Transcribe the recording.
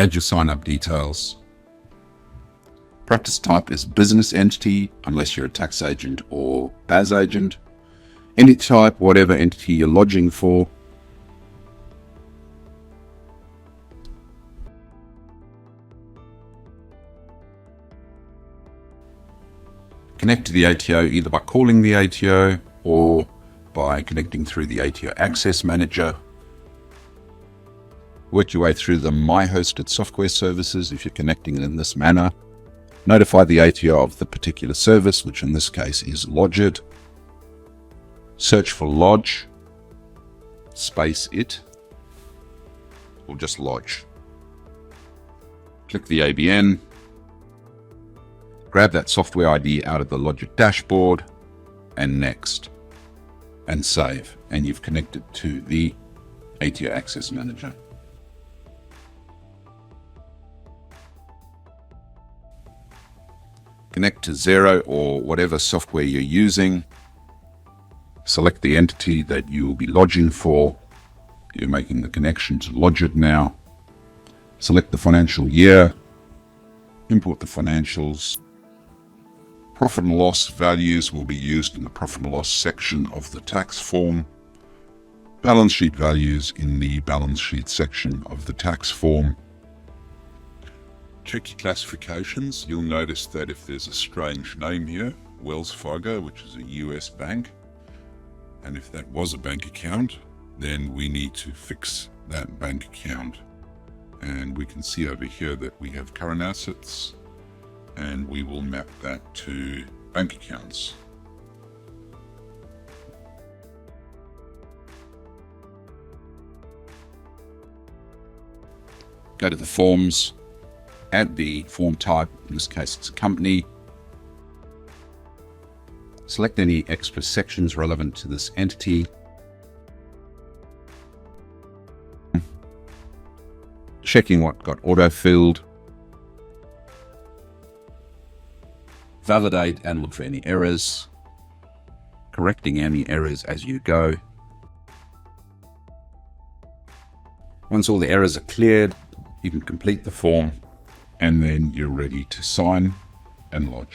Add your sign-up details. Practice type is business entity, unless you're a tax agent or BAS agent. Any type, whatever entity you're lodging for. Connect to the ATO either by calling the ATO or by connecting through the ATO Access Manager. Work your way through the My Hosted software services if you're connecting in this manner. Notify the ATO of the particular service, which in this case is LodgeiT. Search for Lodge, space it, or just Lodge. Click the ABN. Grab that software ID out of the LodgeiT dashboard and next, and save, and you've connected to the ATO Access Manager. Connect to Xero or whatever software you're using. Select the entity that you will be lodging for. You're making the connection to LodgeiT now. Select the financial year. Import the financials. Profit and loss values will be used in the profit and loss section of the tax form. Balance sheet values in the balance sheet section of the tax form. Check your classifications. You'll notice that if there's a strange name here, Wells Fargo, which is a US bank, and if that was a bank account, then we need to fix that bank account. And we can see over here that we have current assets, and we will map that to bank accounts. Go to the forms, add the form type, in this case it's a company. Select any extra sections relevant to this entity. Checking what got auto-filled. Validate and look for any errors. Correcting any errors as you go. Once all the errors are cleared, you can complete the form and then you're ready to sign and lodge.